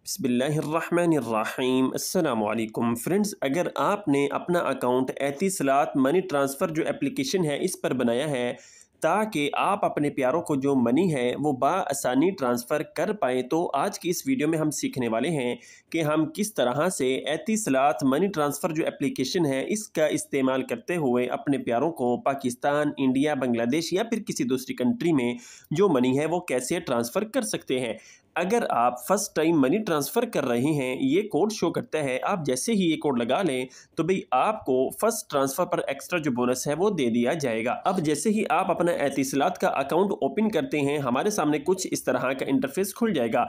बिस्मिल्लाहिर्रहमानिर्रहीम अस्सलामुअलैकुम फ्रेंड्स, अगर आपने अपना अकाउंट एतिसलात मनी ट्रांसफ़र जो एप्लीकेशन है इस पर बनाया है ताकि आप अपने प्यारों को जो मनी है वो बआसानी ट्रांसफ़र कर पाएँ, तो आज की इस वीडियो में हम सीखने वाले हैं कि हम किस तरह से एतिसलात मनी ट्रांसफ़र जो एप्लीकेशन है इसका इस्तेमाल करते हुए अपने प्यारों को पाकिस्तान, इंडिया, बांग्लादेश या फिर किसी दूसरी कंट्री में जो मनी है वो कैसे ट्रांसफ़र कर सकते हैं। अगर आप फर्स्ट टाइम मनी ट्रांसफ़र कर रहे हैं, ये कोड शो करता है, आप जैसे ही ये कोड लगा लें तो भाई आपको फर्स्ट ट्रांसफ़र पर एक्स्ट्रा जो बोनस है वो दे दिया जाएगा। अब जैसे ही आप अपना एतिसलात का अकाउंट ओपन करते हैं, हमारे सामने कुछ इस तरह का इंटरफेस खुल जाएगा।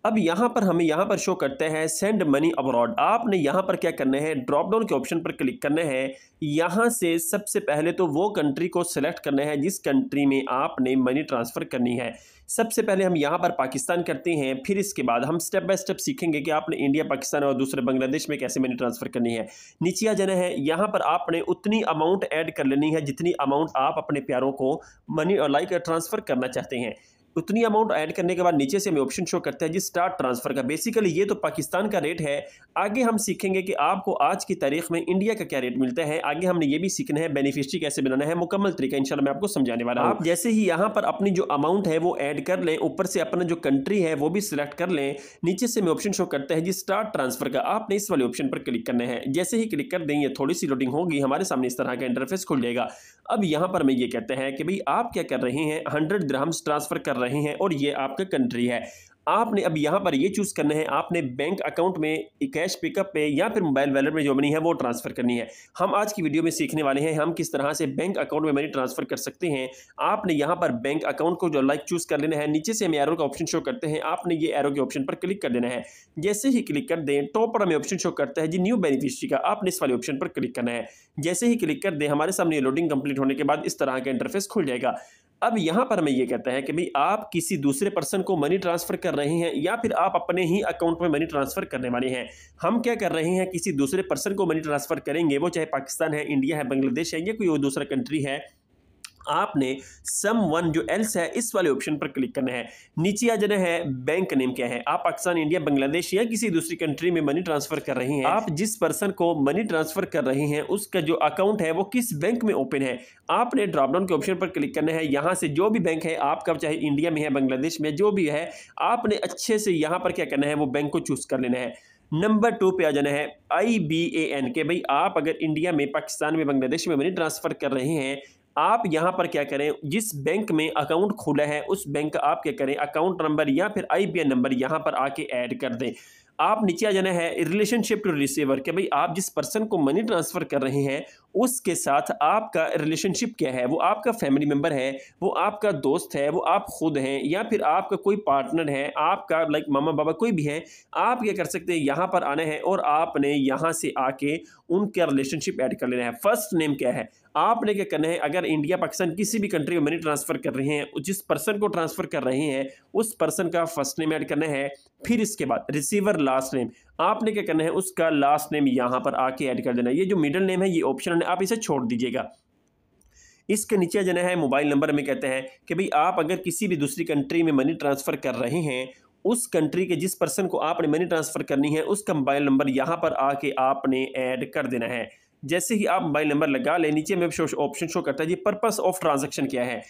अब यहाँ पर हमें यहाँ पर शो करता है सेंड मनी अब्रॉड। आपने यहाँ पर क्या करना है, ड्रॉप डाउन के ऑप्शन पर क्लिक करना है। यहाँ से सबसे पहले तो वो कंट्री को सिलेक्ट करना है जिस कंट्री में आपने मनी ट्रांसफ़र करनी है। सबसे पहले हम यहाँ पर पाकिस्तान करते हैं, फिर इसके बाद हम स्टेप बाय स्टेप सीखेंगे कि आपने इंडिया, पाकिस्तान और दूसरे बांग्लादेश में कैसे मनी ट्रांसफ़र करनी है। नीचे आ जाना है, यहाँ पर आपने उतनी अमाउंट ऐड कर लेनी है जितनी अमाउंट आप अपने प्यारों को मनी और लाइक ट्रांसफ़र करना चाहते हैं। उतनी अमाउंट ऐड करने के बाद नीचे से हमें ऑप्शन शो करता है जी स्टार्ट ट्रांसफ़र का। बेसिकली ये तो पाकिस्तान का रेट है। आगे हम सीखेंगे कि आपको आज की तारीख में इंडिया का क्या रेट मिलता है। आगे हमने ये भी सीखना है बेनिफिशियरी कैसे बनाना है, मुकम्मल तरीका इंशाल्लाह मैं आपको समझाने वाला हूँ। आप जैसे ही यहाँ पर अपनी जो अमाउंट है वो ऐड कर लें, ऊपर से अपना जो कंट्री है वो भी सिलेक्ट कर लें। नीचे से हमें ऑप्शन शो करता है जी स्टार्ट ट्रांसफ़र का। आपने इस वाले ऑप्शन पर क्लिक करना है। जैसे ही क्लिक कर देंगे थोड़ी सी लोडिंग होगी, हमारे सामने इस तरह का इंटरफेस खुल जाएगा। अब यहाँ पर हमें ये कहते हैं कि भाई आप क्या कर रहे हैं, 100 दिरहम्स ट्रांसफ़र कर रहे हैं और ये आपका कंट्री है। आपने अब यहाँ पर ये चूज़ करना है, आपने बैंक अकाउंट में कैश पिकअप पे या फिर मोबाइल वॉलेट में जो मनी है वो ट्रांसफ़र करनी है। हम आज की वीडियो में सीखने वाले हैं हम किस तरह से बैंक अकाउंट में मनी ट्रांसफ़र कर सकते हैं। आपने यहाँ पर बैंक अकाउंट को जो लाइक चूज़ कर लेना है। नीचे से हमें एरो का ऑप्शन शो करते हैं, आपने ये एरो के ऑप्शन पर क्लिक कर देना है। जैसे ही क्लिक कर दें, टॉप पर हमें ऑप्शन शो करता है जी न्यू बेनिफिशियरी का। आपने इस वाले ऑप्शन पर क्लिक करना है। जैसे ही क्लिक कर दें, हमारे सामने लोडिंग कंप्लीट होने के बाद इस तरह का इंटरफेस खुल जाएगा। अब यहाँ पर हमें ये कहता है कि भाई आप किसी दूसरे पर्सन को मनी ट्रांसफ़र कर रहे हैं या फिर आप अपने ही अकाउंट में मनी ट्रांसफ़र करने वाले हैं। हम क्या कर रहे हैं, किसी दूसरे पर्सन को मनी ट्रांसफ़र करेंगे, वो चाहे पाकिस्तान है, इंडिया है, बांग्लादेश है या कोई और दूसरा कंट्री है। आपने समवन जो एल्स है इस वाले ऑप्शन पर क्लिक करना है। नीचे आ जाना है, बैंक नेम क्या है। आप पाकिस्तान, इंडिया, बांग्लादेश या किसी दूसरी कंट्री में मनी ट्रांसफ़र कर रहे हैं। आप जिस पर्सन को मनी ट्रांसफ़र कर रहे हैं उसका जो अकाउंट है वो किस बैंक में ओपन है। आपने ड्रॉप डाउन के ऑप्शन पर क्लिक करना है। यहाँ से जो भी बैंक है आपका, चाहे इंडिया में है, बांग्लादेश में, जो भी है, आपने अच्छे से यहाँ पर क्या करना है वो बैंक को चूज़ कर लेना है। नंबर 2 पे आ जाना है IBAN के। भाई आप अगर इंडिया में, पाकिस्तान में, बांग्लादेश में मनी ट्रांसफ़र कर रहे हैं, आप यहाँ पर क्या करें, जिस बैंक में अकाउंट खुला है उस बैंक का आप क्या करें, अकाउंट नंबर या फिर IBAN नंबर यहाँ पर आके ऐड कर दें। आप नीचे आ जाना है रिलेशनशिप टू रिसीवर के। भाई आप जिस पर्सन को मनी ट्रांसफ़र कर रहे हैं उसके साथ आपका रिलेशनशिप क्या है। वो आपका फैमिली मेम्बर है, वो आपका दोस्त है, वो आप खुद हैं या फिर आपका कोई पार्टनर है, आपका लाइक मामा बाबा कोई भी है। आप क्या कर सकते हैं, यहाँ पर आना है और आपने यहाँ से आके उनका रिलेशनशिप ऐड कर लेना है। फर्स्ट नेम क्या है, आपने क्या करना है, अगर इंडिया, पाकिस्तान किसी भी कंट्री में मनी ट्रांसफ़र कर रहे हैं, जिस पर्सन को ट्रांसफ़र कर रहे हैं उस पर्सन का फर्स्ट नेम ऐड करना है। फिर इसके बाद रिसीवर लास्ट नेम, आपने क्या करना है, उसका लास्ट नेम यहाँ पर आके ऐड कर देना है। ये जो मिडिल नेम है ये ऑप्शनल है, आप इसे छोड़ दीजिएगा। इसके नीचे जाना है, मोबाइल नंबर में कहते हैं कि भाई आप अगर किसी भी दूसरी कंट्री में मनी ट्रांसफ़र कर रहे हैं, उस कंट्री के जिस पर्सन को आपने मनी ट्रांसफ़र करनी है उसका मोबाइल नंबर यहाँ पर आके आपने ऐड कर देना है। जैसे ही आप मोबाइल नंबर लगा लें, नीचे में ऑप्शन शो करता है जी पर्पस ऑफ ट्रांजैक्शन क्या है,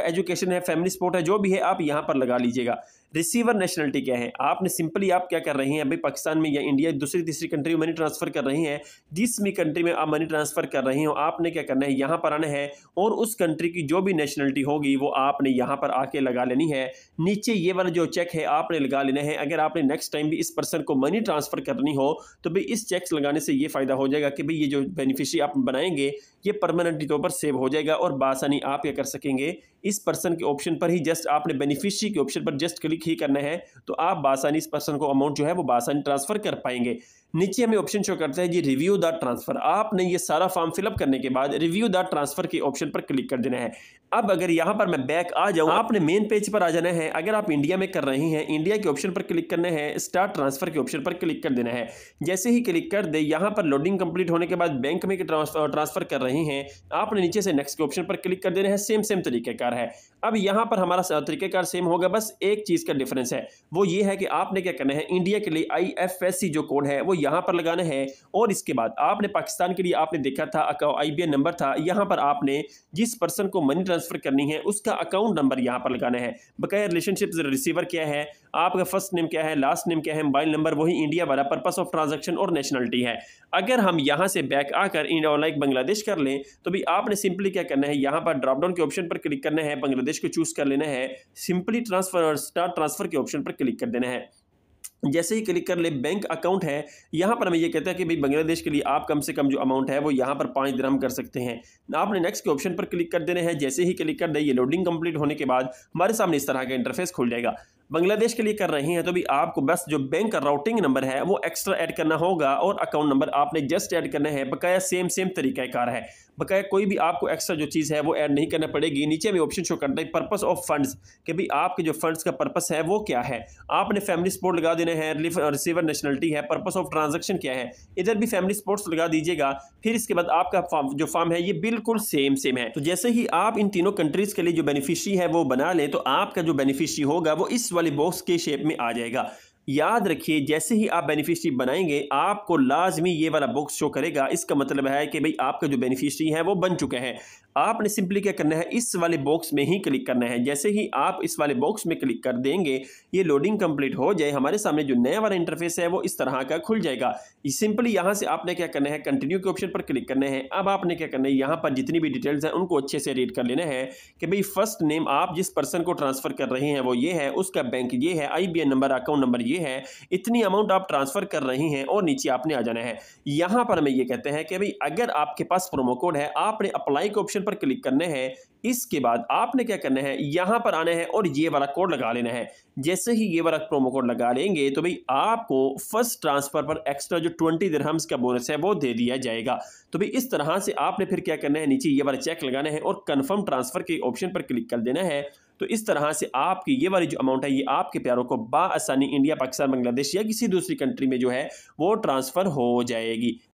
एजुकेशन है, फैमिली सपोर्ट है, जो भी है आप यहाँ पर लगा लीजिएगा। रिसीवर नेशनलिटी क्या है, आपने सिंपली आप क्या कर रहे हैं, भाई पाकिस्तान में या इंडिया, दूसरी तीसरी कंट्री में मनी ट्रांसफ़र कर रहे हैं, जिस भी कंट्री में आप मनी ट्रांसफ़र कर रहे हो आपने क्या करना है, यहाँ पर आना है और उस कंट्री की जो भी नेशनलिटी होगी वो आपने यहाँ पर आके लगा लेनी है। नीचे ये वाला जो चेक है आपने लगा लेना है। अगर आपने नेक्स्ट टाइम भी इस पर्सन को मनी ट्रांसफ़र करनी हो तो भाई इस चेक्स लगाने से ये फ़ायदा हो जाएगा कि भाई ये जो बेनिफिशियरी आप बनाएंगे ये परमानेंटली तौर पर सेव हो जाएगा और बासानी आप क्या कर सकेंगे, इस पर्सन के ऑप्शन पर ही जस्ट आपने बेनिफिशियरी के ऑप्शन पर जस्ट क्लिक ही करना है तो आप बासानी इस पर्सन को अमाउंट जो है वो बासानी ट्रांसफ़र कर पाएंगे। नीचे हमें ऑप्शन शो करता है जी रिव्यू द ट्रांसफ़र। आपने ये सारा फॉर्म फिलअप करने के बाद रिव्यू द ट्रांसफ़र के ऑप्शन पर क्लिक कर देना है। अब अगर यहाँ पर मैं बैक आ जाऊँ, आपने मेन पेज पर आ जाना है। अगर आप इंडिया में कर रहे हैं, इंडिया के ऑप्शन पर क्लिक करना है, स्टार्ट ट्रांसफ़र के ऑप्शन पर क्लिक कर देना है। जैसे ही क्लिक कर दे, यहाँ पर लोडिंग कंप्लीट होने के बाद बैंक में ट्रांसफ़र कर रहे हैं, आपने नीचे से नेक्स्ट के ऑप्शन पर क्लिक कर देना है। सेम तरीके का तरीक़ाकार है। अब यहाँ पर हमारा तरीक़ाकार सेम होगा, बस एक चीज़ का डिफरेंस है, वो ये है कि आपने क्या करना है, इंडिया के लिए IFSC जो कोड है वो यहाँ पर लगाना है, और इसके बाद आपने पाकिस्तान के लिए आपने देखा था IBAN नंबर था, यहाँ पर आपने जिस पर्सन को मनी ट्रांसफ़र करनी है उसका अकाउंट नंबर यहाँ पर लगाना है। बकाया रिलेशनशिप रिसीवर क्या है, आपका फर्स्ट नेम क्या है, लास्ट नेम क्या है, मोबाइल नंबर वही इंडिया वाला, पर्पस ऑफ ट्रांजैक्शन और नेशनलिटी है। अगर हम यहाँ से बैक आकर इंडिया लाइक बांग्लादेश कर लें तो भी आपने सिंपली क्या करना है, यहाँ पर ड्रॉप डाउन के ऑप्शन पर क्लिक करना है, बांग्लादेश को चूज कर लेना है, सिंपली ट्रांसफर और स्टार्ट ट्रांसफर के ऑप्शन पर क्लिक कर देना है। जैसे ही क्लिक कर ले, बैंक अकाउंट है, यहाँ पर हमें ये कहता है कि भाई बांग्लादेश के लिए आप कम से कम जो अमाउंट है वो यहाँ पर 5 दिरहम कर सकते हैं। आपने नेक्स्ट के ऑप्शन पर क्लिक कर देना है। जैसे ही क्लिक कर दे, ये लोडिंग कंप्लीट होने के बाद हमारे सामने इस तरह का इंटरफेस खुल जाएगा। बांग्लादेश के लिए कर रहे हैं तो भी आपको बस जो बैंक का राउटिंग नंबर है वो एक्स्ट्रा ऐड करना होगा, और अकाउंट नंबर आपने जस्ट ऐड करना है। बकाया सेम तरीक़ाकार है, बकाया कोई भी आपको एक्स्ट्रा जो चीज़ है वो ऐड नहीं करना पड़ेगी। नीचे में ऑप्शन शो करता है पर्पस ऑफ फंड्स, कि भाई आपके जो फंड्स का पर्पस है वो क्या है। आपने फैमिली सपोर्ट लगा देना है, रिसीवर नेशनलिटी है, पर्पस ऑफ ट्रांजैक्शन क्या है, इधर भी फैमिली सपोर्ट्स लगा दीजिएगा। फिर इसके बाद आपका जो फॉर्म है ये बिल्कुल सेम है। तो जैसे ही आप इन तीनों कंट्रीज के लिए जो बेनिफिशियरी है वो बना लें तो आपका जो बेनिफिशियरी होगा वो इस वाले बॉक्स के शेप में आ जाएगा। याद रखिए, जैसे ही आप बेनिफिशियरी बनाएंगे आपको लाजमी ये वाला बॉक्स शो करेगा। इसका मतलब है कि भाई आपका जो बेनिफिशियरी है वो बन चुका है। आपने सिंपली क्या करना है, इस वाले बॉक्स में ही क्लिक करना है। जैसे ही आप इस वाले बॉक्स में क्लिक कर देंगे, ये लोडिंग कंप्लीट हो जाए, हमारे सामने जो नया वाला इंटरफेस है वो इस तरह का खुल जाएगा। सिंपली यहाँ से आपने क्या करना है, कंटिन्यू के ऑप्शन पर क्लिक करना है। अब आपने क्या करना है, यहाँ पर जितनी भी डिटेल्स हैं उनको अच्छे से रीड कर लेना है कि भाई फर्स्ट नेम आप जिस पर्सन को ट्रांसफर कर रहे हैं वो ये है, उसका बैंक ये है, IBAN नंबर, अकाउंट नंबर ये है, इतनी अमाउंट आप ट्रांसफर कर रही हैं, और नीचे आपने आ जाना है। यहाँ पर हमें ये कहते हैं कि भाई अगर आपके पास प्रोमो कोड है, आपने अप्लाई के ऑप्शन पर क्लिक करना है। इसके बाद आपने क्या करना है, यहाँ पर आना है और ये वाला कोड लगा लेना है। जैसे ही ये वाला प्रोमो कोड लगा लेंगे तो भाई आपको फर्स्ट ट्रांसफर पर एक्स्ट्रा जो 20 दिरहम्स का बोनस है वो दे दिया जाएगा। तो भाई इस तरह से आपने फिर क्या करना है, नीचे ये वाला चेक लगाना है और कंफर्म ट्रांसफर के ऑप्शन पर क्लिक कर देना है। तो इस तरह से आपकी ये वाली जो अमाउंट है ये आपके प्यारों को बाआसानी इंडिया, पाकिस्तान, बांग्लादेश या किसी दूसरी कंट्री में जो है वो ट्रांसफ़र हो जाएगी।